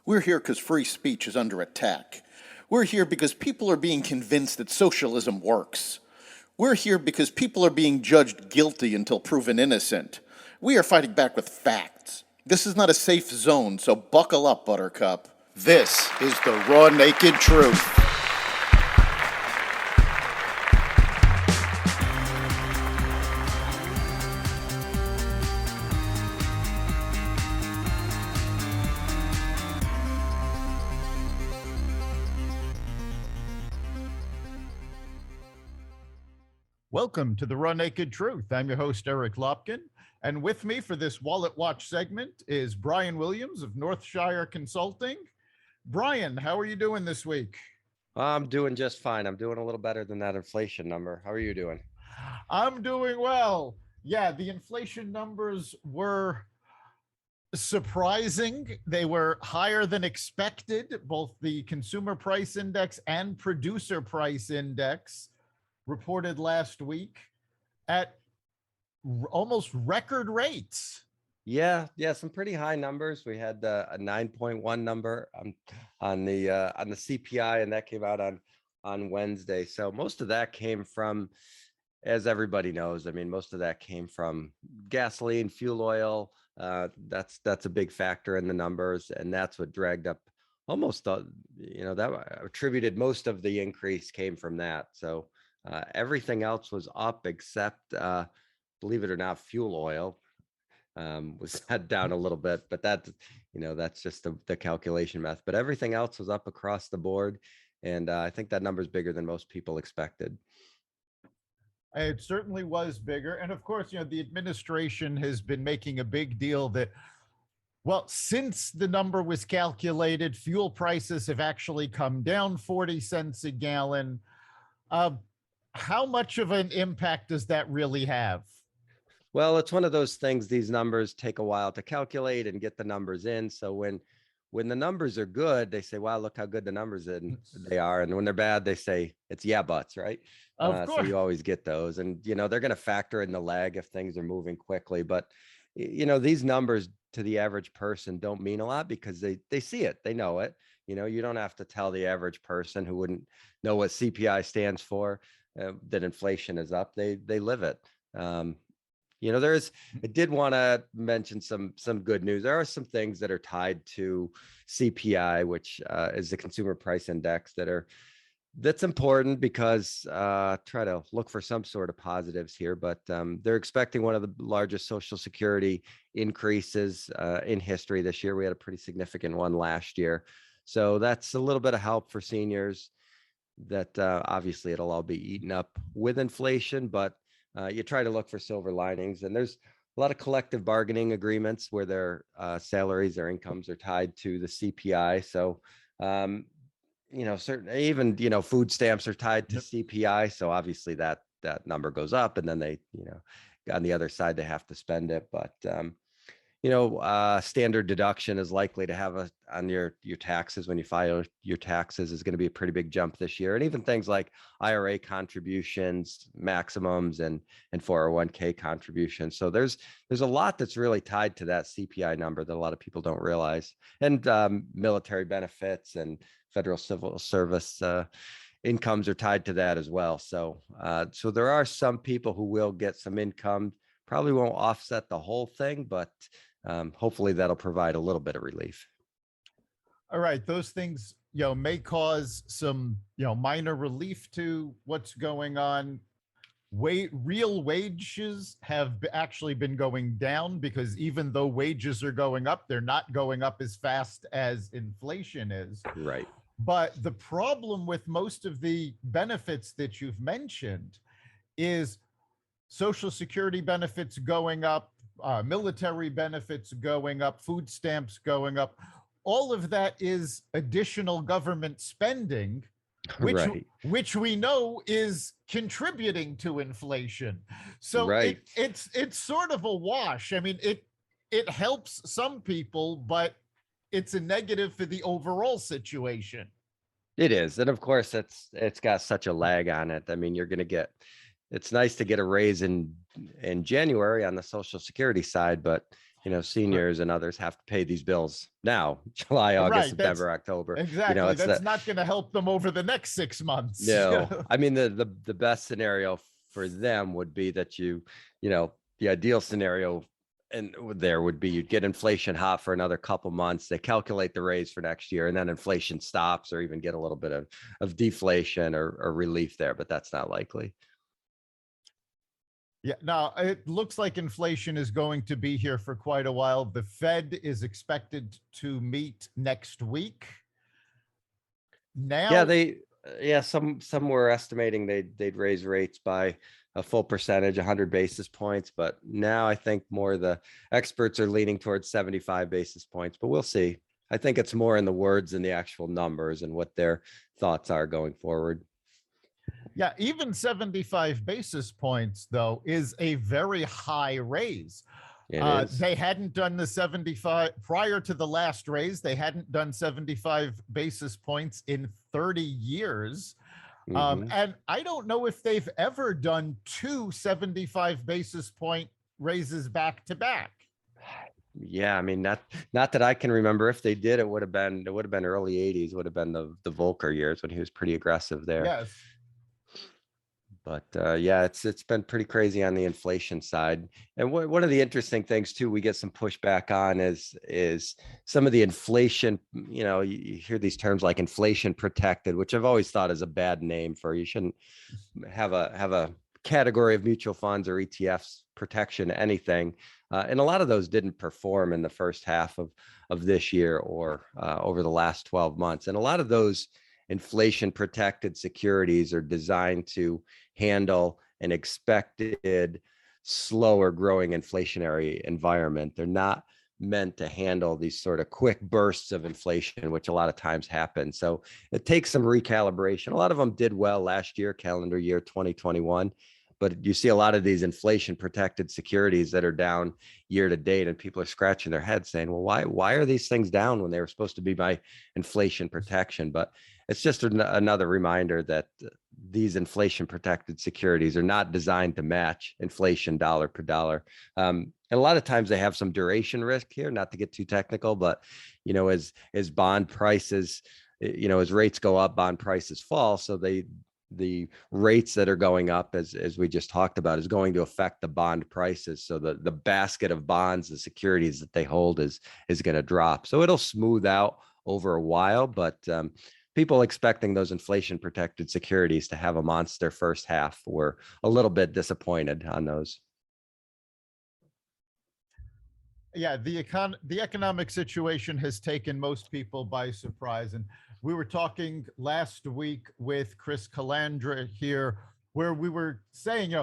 We're here because free speech is under attack. We're here because people are being convinced that socialism works. We're here because people are being judged guilty until proven innocent. We are fighting back with facts. This is not a safe zone, so buckle up, Buttercup. This is the raw, naked truth. Welcome to the Raw Naked Truth. I'm your host, Eric Lopkin. And with me for this Wallet Watch segment is Brian Williams of Northshire Consulting. Brian, how are you doing this week? I'm doing just fine. I'm doing a little better than that inflation number. How are you doing? I'm doing well. Yeah, the inflation numbers were surprising. They were higher than expected, both the consumer price index and producer price index reported last week at almost record rates. Yeah, some pretty high numbers. We had a 9.1 number on the CPI, and that came out on Wednesday. So most of that came from, as everybody knows, I mean, most of that came from gasoline, fuel oil. That's a big factor in the numbers, and that's what dragged up almost that attributed most of the increase came from that. So everything else was up except, believe it or not, fuel oil was down a little bit, but that's just the calculation method. But everything else was up across the board, and I think that number is bigger than most people expected. It certainly was bigger, and of course, the administration has been making a big deal that, well, since the number was calculated, fuel prices have actually come down 40 cents a gallon. How much of an impact does that really have? Well, it's one of those things, these numbers take a while to calculate and get the numbers in. So when the numbers are good, they say, wow, look how good the numbers they are. And when they're bad, they say it's yeah, buts, right? Of course. So you always get those. And, they're going to factor in the lag if things are moving quickly. But, these numbers to the average person don't mean a lot because they see it. They know it. You don't have to tell the average person who wouldn't know what CPI stands for that inflation is up. They live it. I did want to mention some good news. There are some things that are tied to CPI, which is the consumer price index that's important because try to look for some sort of positives here, but they're expecting one of the largest Social Security increases in history this year. We had a pretty significant one last year. So that's a little bit of help for seniors that obviously it'll all be eaten up with inflation, but you try to look for silver linings. And there's a lot of collective bargaining agreements where their salaries, their incomes are tied to the CPI. So, certain, even, food stamps are tied to CPI. So obviously that number goes up, and then they, on the other side, they have to spend it. But, standard deduction is likely to have on your taxes when you file your taxes is going to be a pretty big jump this year. And even things like IRA contributions, maximums, and 401k contributions. So there's a lot that's really tied to that CPI number that a lot of people don't realize. And military benefits and federal civil service incomes are tied to that as well. So there are some people who will get some income, probably won't offset the whole thing, but hopefully that'll provide a little bit of relief. All right, those things, may cause some, minor relief to what's going on. Real wages have actually been going down because even though wages are going up, they're not going up as fast as inflation is. Right. But the problem with most of the benefits that you've mentioned is Social Security benefits going up, military benefits going up, food stamps going up. All of that is additional government spending, which we know is contributing to inflation. So right. It's sort of a wash. I mean, it helps some people, but it's a negative for the overall situation. It is. And of course, it's got such a lag on it. I mean, it's nice to get a raise in January on the Social Security side, but seniors and others have to pay these bills now, July, August, Right. That's September, October. exactly. It's That's that. not going to help them over the next 6 months. No, I mean, the best scenario for them would be that the ideal scenario and there would be you'd get inflation hot for another couple months. They calculate the raise for next year, and then inflation stops, or even get a little bit of deflation or relief there, but that's not likely. Yeah, now it looks like inflation is going to be here for quite a while. The Fed is expected to meet next week. Now, Some were estimating they'd raise rates by a full percentage, 100 basis points, but now I think more the experts are leaning towards 75 basis points, but we'll see. I think it's more in the words than the actual numbers and what their thoughts are going forward. yeah, even 75 basis points, though, is a very high raise. It is. They hadn't done the 75 prior to the last raise. They hadn't done 75 basis points in 30 years. And I don't know if they've ever done two 75 basis point raises back to back. Yeah, I mean, not that I can remember. If they did, it would have been early 80s, would have been the Volcker years when he was pretty aggressive there. Yes. But it's been pretty crazy on the inflation side. And one of the interesting things too, we get some pushback on is some of the inflation. You hear these terms like inflation protected, which I've always thought is a bad name for. You shouldn't have a category of mutual funds or ETFs protection anything. And a lot of those didn't perform in the first half of this year or over the last 12 months. And a lot of those inflation protected securities are designed to handle an expected slower growing inflationary environment. They're not meant to handle these sort of quick bursts of inflation, which a lot of times happen. So it takes some recalibration. A lot of them did well last year, calendar year 2021. But you see a lot of these inflation protected securities that are down year to date, and people are scratching their heads saying, well, why are these things down when they were supposed to be my inflation protection? But it's just another reminder that these inflation protected securities are not designed to match inflation dollar per dollar. And a lot of times they have some duration risk here, not to get too technical, but as bond prices, as rates go up, bond prices fall. So the rates that are going up, as we just talked about, is going to affect the bond prices. So the basket of bonds, the securities that they hold is going to drop. So it'll smooth out over a while, but people expecting those inflation protected securities to have a monster first half were a little bit disappointed on those. Yeah, the economic situation has taken most people by surprise. And we were talking last week with Chris Calandra here, where we were saying,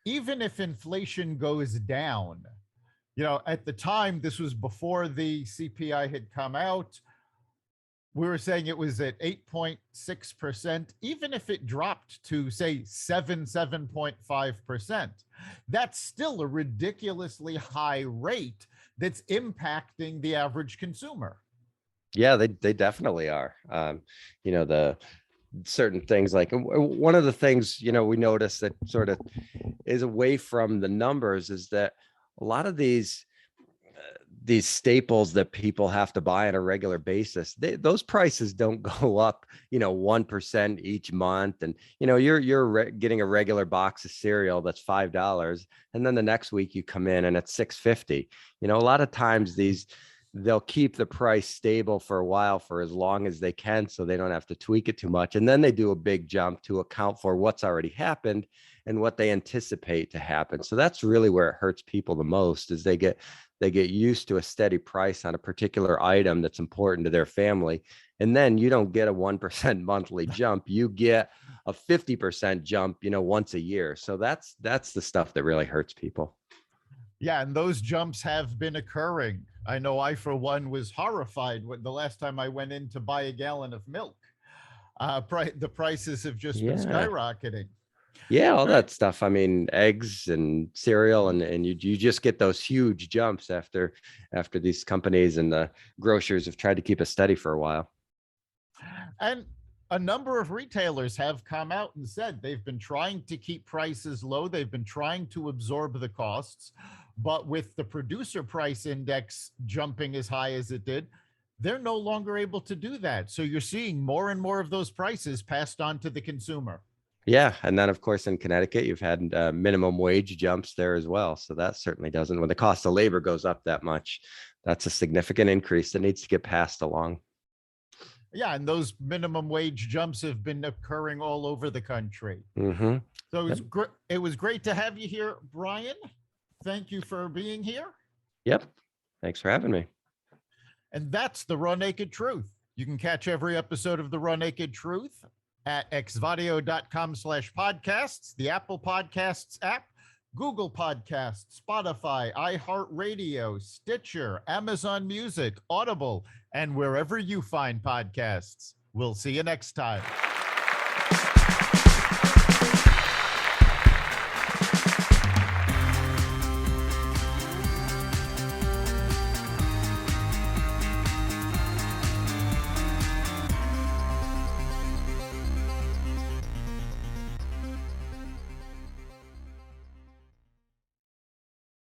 even if inflation goes down, at the time, this was before the CPI had come out, we were saying it was at 8.6%. Even if it dropped to, say, 7.5%, that's still a ridiculously high rate that's impacting the average consumer. Yeah, they definitely are. The certain things, like one of the things, we notice that sort of is away from the numbers is that a lot of these staples that people have to buy on a regular basis, those prices don't go up, 1% each month. And, you're getting a regular box of cereal that's $5. And then the next week you come in and it's $6.50. A lot of times they'll keep the price stable for a while, for as long as they can, so they don't have to tweak it too much. And then they do a big jump to account for what's already happened and what they anticipate to happen. So that's really where it hurts people the most, is they get used to a steady price on a particular item that's important to their family. And then you don't get a 1% monthly jump. You get a 50% jump, once a year. So that's the stuff that really hurts people. Yeah, and those jumps have been occurring. I know I, for one, was horrified when the last time I went in to buy a gallon of milk. The prices have just been skyrocketing. Yeah, all that stuff. I mean, eggs and cereal, and you just get those huge jumps after these companies and the grocers have tried to keep it steady for a while. And a number of retailers have come out and said they've been trying to keep prices low. They've been trying to absorb the costs. But with the producer price index jumping as high as it did, they're no longer able to do that. So you're seeing more and more of those prices passed on to the consumer. Yeah, and then of course in Connecticut, you've had minimum wage jumps there as well. So that certainly doesn't, when the cost of labor goes up that much, that's a significant increase that needs to get passed along. Yeah, and those minimum wage jumps have been occurring all over the country. Hmm. So it was great to have you here, Brian. Thank you for being here. Yep. Thanks for having me. And that's the Raw Naked Truth. You can catch every episode of the Raw Naked Truth at xvadio.com/podcasts, the Apple Podcasts app, Google Podcasts, Spotify, iHeartRadio, Stitcher, Amazon Music, Audible, and wherever you find podcasts. We'll see you next time.